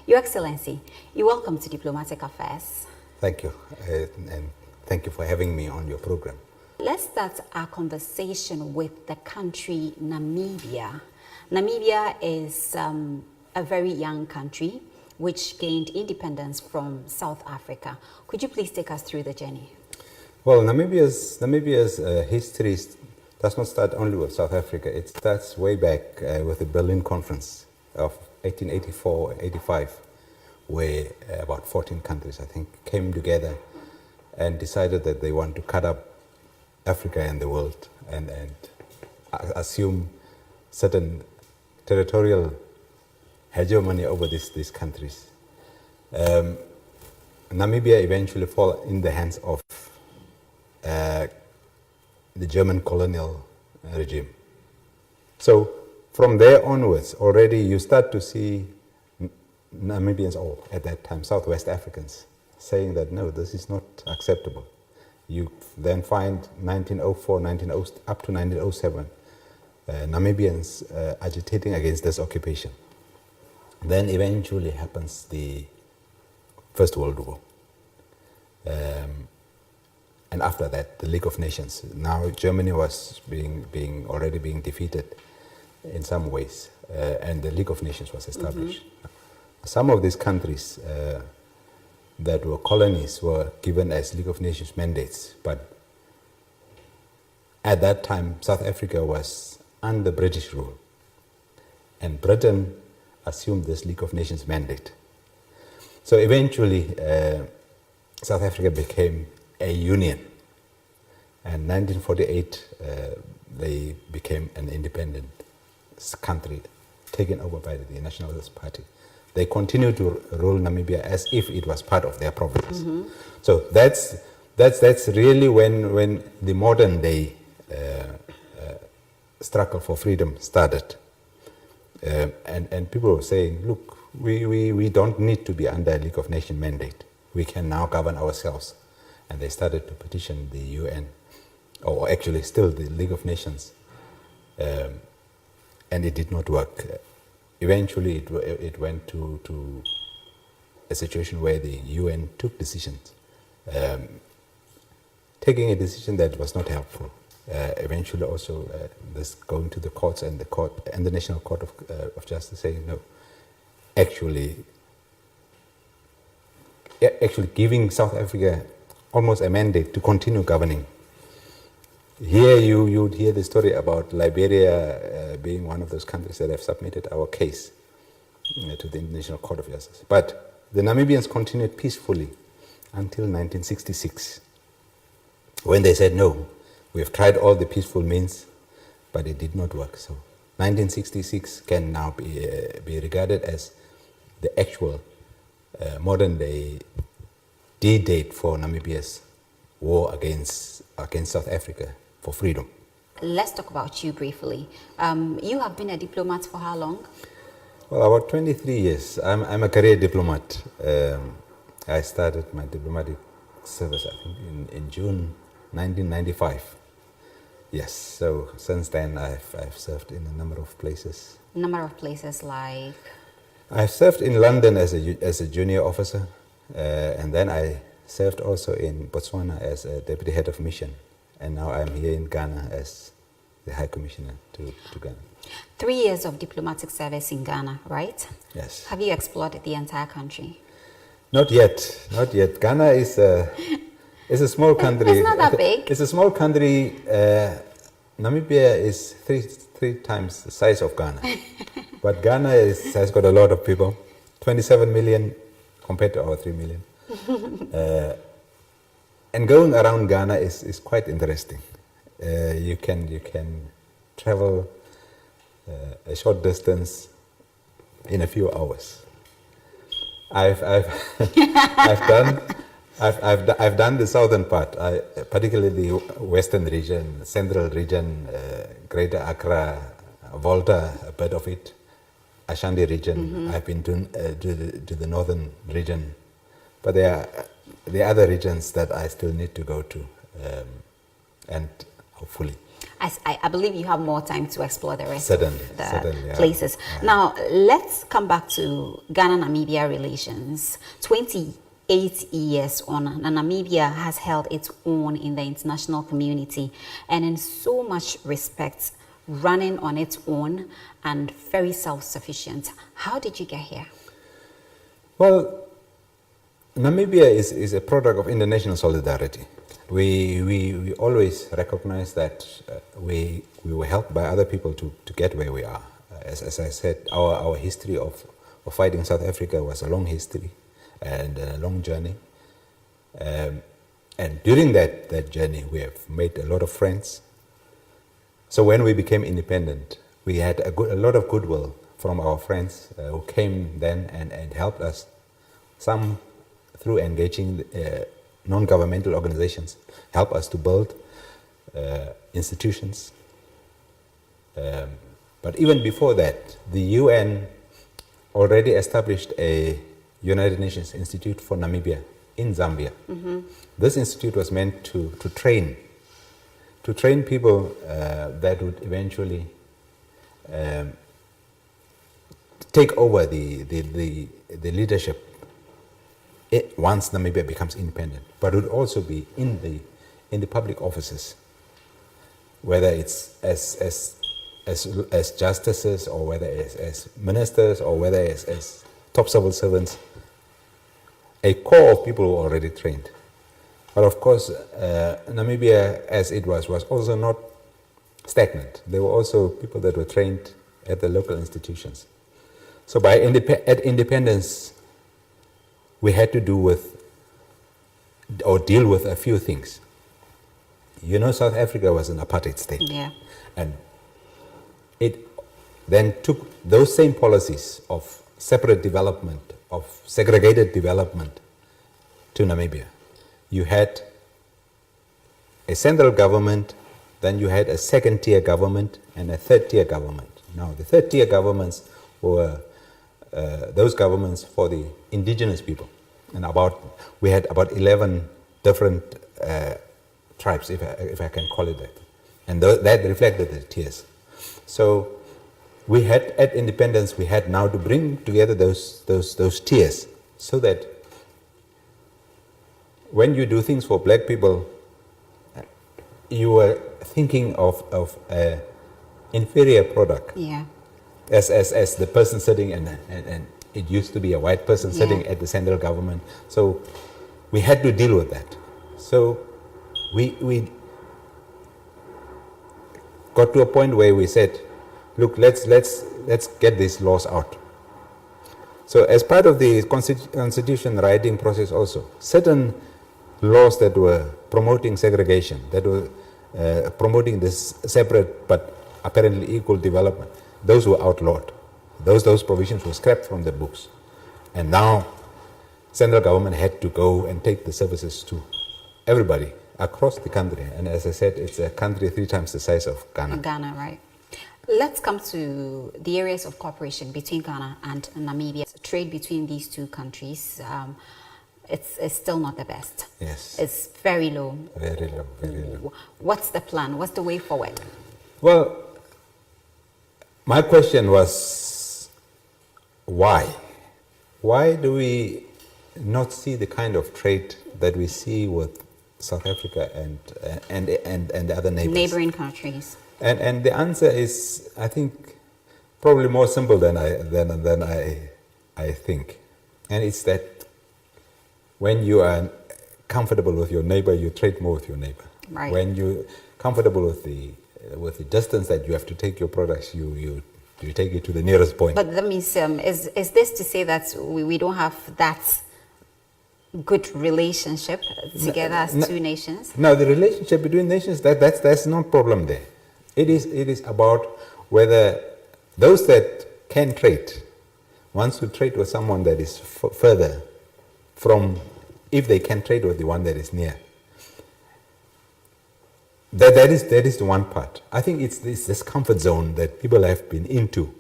Your Excellency, you're welcome to Diplomatic Affairs. Thank you, and thank you for having me on your program. Let's start our conversation with the country Namibia. Namibia is a very young country which gained independence from South Africa. Could you please take us through the journey? Well, Namibia's history does not start only with South Africa. It starts way back with the Berlin Conference of 1884-85, where about 14 countries, I think, came together and decided that they want to cut up Africa and the world and assume certain territorial hegemony over these countries. Namibia eventually fell in the hands of the German colonial regime. So from there onwards, already you start to see Namibians, or at that time Southwest Africans, saying that no, this is not acceptable. You then find 1904, up to 1907, Namibians agitating against this occupation. Then eventually happens the First World War. And after that, the League of Nations. Now Germany was already being defeated in some ways, and the League of Nations was established. Some of these countries that were colonies were given as League of Nations mandates, but at that time South Africa was under British rule, and Britain assumed this League of Nations mandate. So eventually South Africa became a union, and 1948 they became an independent country taken over by the Nationalist Party. They continued to rule Namibia as if it was part of their province. So that's really when the modern day struggle for freedom started. And people were saying, look, we don't need to be under a League of Nations mandate. We can now govern ourselves. And they started to petition the UN, or actually still the League of Nations, and it did not work. Eventually it went to a situation where the UN took decisions, taking a decision that was not helpful. Eventually also this going to the courts, and the National Court of Justice saying no, actually giving South Africa almost a mandate to continue governing. Here you'd hear the story about Liberia being one of those countries that have submitted our case to the International Court of Justice. But the Namibians continued peacefully until 1966, when they said, no, we have tried all the peaceful means, but it did not work. So 1966 can now be regarded as the actual modern day D-date for Namibia's war against South Africa for freedom. Let's talk about you briefly. You have been a diplomat for how long? Well, about 23 years. I'm a career diplomat. I started my diplomatic service, I think, in June 1995. Yes, so since then I've served in a number of places. Number of places like? I've served in London as a junior officer. And then I served also in Botswana as a deputy head of mission. And now I'm here in Ghana as the High Commissioner to Ghana. 3 years of diplomatic service in Ghana, right? Yes. Have you explored the entire country? Not yet. Ghana is a small country. It's not that big. It's a small country. Namibia is three times the size of Ghana. But Ghana has got a lot of people, 27 million compared to our 3 million. And going around Ghana is quite interesting. You can travel a short distance in a few hours. I've done the southern part, particularly the western region, central region, Greater Accra, Volta, a bit of it, Ashanti region. I've been to the northern region, but there are the other regions that I still need to go to, and hopefully. I believe you have more time to explore the rest Certainly, of the certainly, yeah. places. Yeah. Now, let's come back to Ghana-Namibia relations. 28 years on, Namibia has held its own in the international community and in so much respect, running on its own and very self-sufficient. How did you get here? Well, Namibia is a product of international solidarity. We always recognize that we were helped by other people to get where we are. As I said, our history of fighting South Africa was a long history and a long journey. And during that journey, we have made a lot of friends. So when we became independent, we had a lot of goodwill from our friends who came then and helped us, some through engaging non-governmental organizations, help us to build institutions. But even before that, the UN already established a United Nations Institute for Namibia in Zambia. Mm-hmm. This institute was meant to train people that would eventually take over the leadership once Namibia becomes independent, but would also be in the public offices, whether it's as justices or whether as ministers or whether as top civil servants, a core of people who are already trained. But of course, Namibia, as it was also not stagnant. There were also people that were trained at the local institutions. So at independence, we had to deal with a few things. You know, South Africa was an apartheid state. Yeah. And it then took those same policies of separate development, of segregated development to Namibia. You had a central government, then you had a second-tier government and a third-tier government. Now, the third-tier governments were those governments for the indigenous people. And we had about 11 different tribes, if I can call it that. And that reflected the tiers. So we had, at independence, we had now to bring together those tiers so that when you do things for black people, you were thinking of an inferior product. Yeah. As the person sitting, and it used to be a white person sitting at the central government. So we had to deal with that. So we got to a point where we said, look, let's get these laws out. So as part of the constitution writing process also, certain laws that were promoting segregation, that were promoting this separate but apparently equal development, those were outlawed. Those provisions were scrapped from the books. And now central government had to go and take the services to everybody across the country. And as I said, it's a country 3 times the size of Ghana. Ghana, right. Let's come to the areas of cooperation between Ghana and Namibia. Trade between these two countries, it's still not the best. Yes. It's very low. Very low, very low. What's the plan? What's the way forward? Well, my question was, why? Why do we not see the kind of trade that we see with South Africa and the other neighbors? Neighboring countries. And the answer is, I think, probably more simple than I think. And it's that when you are comfortable with your neighbor, you trade more with your neighbor. Right. When you're comfortable with the distance that you have to take your products, you take it to the nearest point. But that means, is this to say that we don't have that good relationship together as two nations? No, the relationship between nations, that's no problem there. It is about whether those that can trade wants to trade with someone that is further from, if they can trade with the one that is near. That is the one part. I think it's this comfort zone that people have been into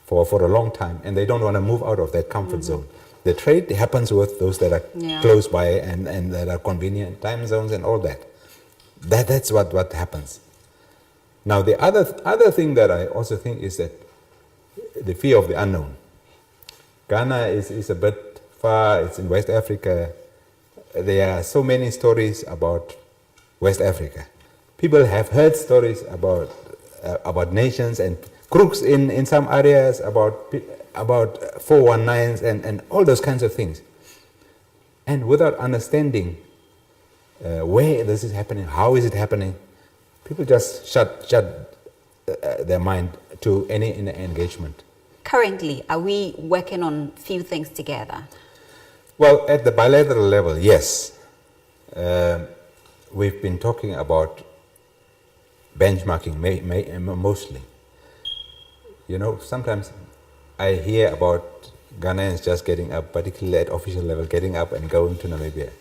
for a long time, and they don't want to move out of that comfort zone. The trade happens with those that are close by and that are convenient, time zones and all that. That's what happens. Now, the other thing that I also think is that the fear of the unknown. Ghana is a bit far, it's in West Africa. There are so many stories about West Africa. People have heard stories about nations and crooks in some areas, about 419s and all those kinds of things. And without understanding where this is happening, how is it happening, people just shut their mind to any engagement. Currently, are we working on few things together? Well, at the bilateral level, yes. We've been talking about benchmarking mostly. You know, sometimes I hear about Ghanaians just getting up, particularly at official level, getting up and going to Namibia.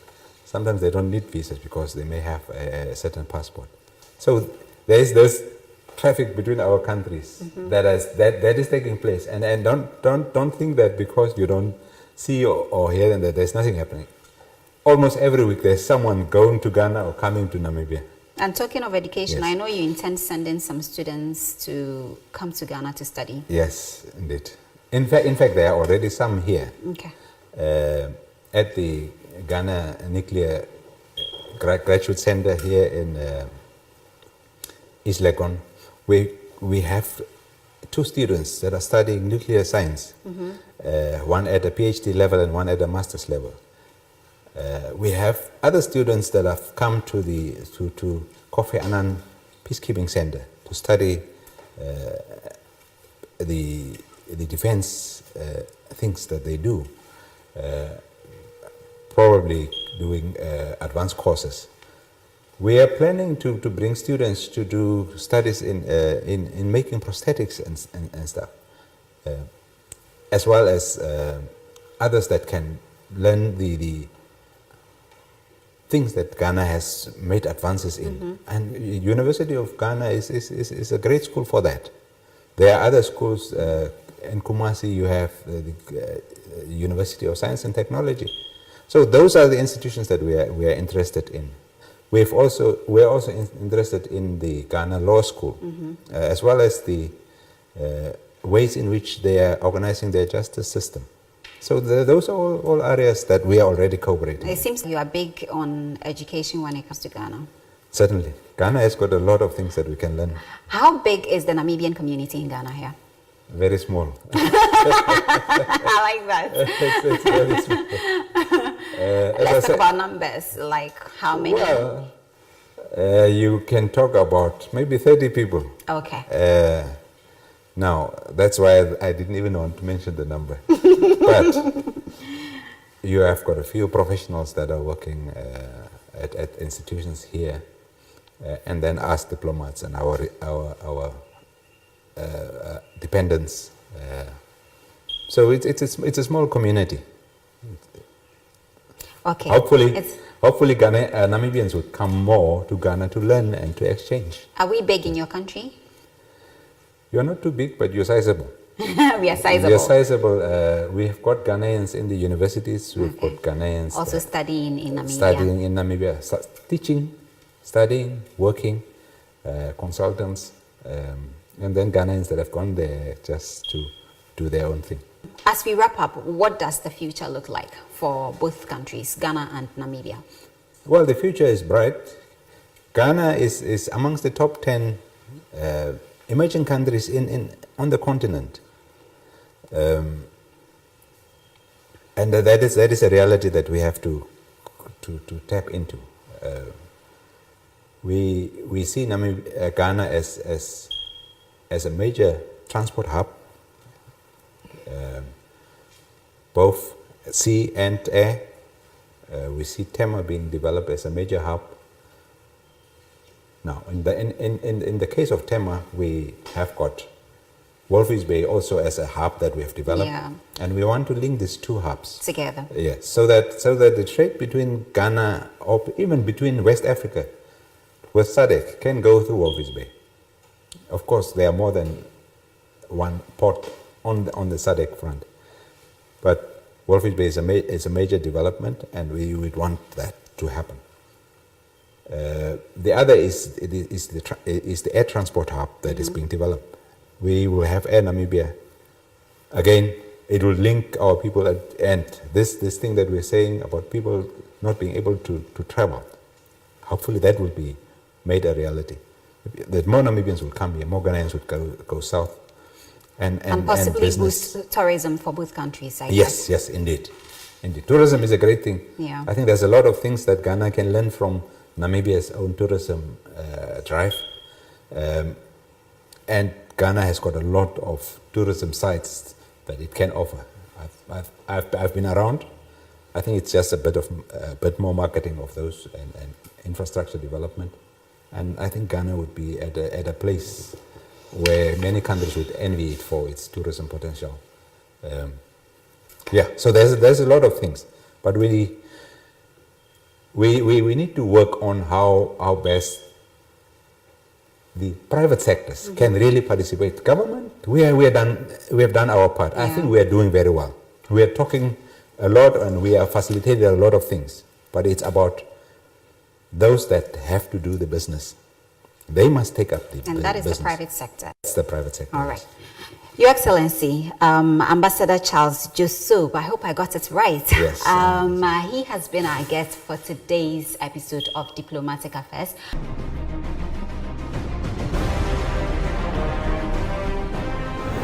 Sometimes they don't need visas because they may have a certain passport. So there is this traffic between our countries that is taking place. And don't think that because you don't see or hear them that there's nothing happening. Almost every week there's someone going to Ghana or coming to Namibia. And talking of education, Yes. I know you intend sending some students to come to Ghana to study. Yes, indeed. In fact, there are already some here. Okay. At the Ghana Nuclear Graduate Center here in East Legon, we have 2 students that are studying nuclear science, one at a PhD level and one at a master's level. We have other students that have come to Kofi Annan Peacekeeping Center to study the defense things that they do, probably doing advanced courses. We are planning to bring students to do studies in making prosthetics and stuff, as well as others that can learn the things that Ghana has made advances in. And University of Ghana is a great school for that. There are other schools. In Kumasi, you have the University of Science and Technology. So those are the institutions that we are interested in. We're also interested in the Ghana Law School, as well as the ways in which they are organizing their justice system. So those are all areas that we are already cooperating. It seems you are big on education when it comes to Ghana. Certainly. Ghana has got a lot of things that we can learn. How big is the Namibian community in Ghana here? Very small. I like that. It's very small. Let's talk about numbers, like how many? Well, you can talk about maybe 30 people. Okay. Now, that's why I didn't even want to mention the number. But you have got a few professionals that are working at institutions here, and then us diplomats and our dependents. So it's a small community. Okay. Hopefully Namibians would come more to Ghana to learn and to exchange. Are we big in your country? You're not too big, but you're sizable. We are sizable. We are sizable. We have got Ghanaians in the universities. We've got Ghanaians also studying in Namibia. Studying in Namibia, teaching, studying, working, consultants, and then Ghanaians that have gone there just to do their own thing. As we wrap up, what does the future look like for both countries, Ghana and Namibia? Well, the future is bright. Ghana is amongst the top 10 emerging countries on the continent. And that is a reality that we have to tap into. We see Ghana as a major transport hub, both sea and air. We see Tema being developed as a major hub. Now, in the case of Tema, we have got Walvis Bay also as a hub that we have developed, and we want to link these 2 hubs together. Yes, so that the trade between Ghana or even between West Africa with SADC can go through Walvis Bay. Of course, there are more than one port on the SADC front, but Walvis Bay is a major development, and we would want that to happen. The other is the air transport hub that is being developed. We will have Air Namibia. Again, it will link our people and this thing that we're saying about people not being able to travel. Hopefully that will be made a reality. That more Namibians will come here, more Ghanaians would go south. And possibly and boost tourism for both countries, I guess. Yes, indeed. Tourism is a great thing. Yeah. I think there's a lot of things that Ghana can learn from Namibia's own tourism drive. And Ghana has got a lot of tourism sites that it can offer. I've been around. I think it's just a bit more marketing of those and infrastructure development. And I think Ghana would be at a place where many countries would envy it for its tourism potential. So there's a lot of things, but we need to work on how best the private sectors can really participate. Government, we have done our part. I think we are doing very well. We are talking a lot and we are facilitating a lot of things, but it's about those that have to do the business. They must take up the business. And that is the private sector. That's the private sector. All right. Your Excellency, Ambassador Charles Josob, I hope I got it right. Yes. He has been our guest for today's episode of Diplomatic Affairs.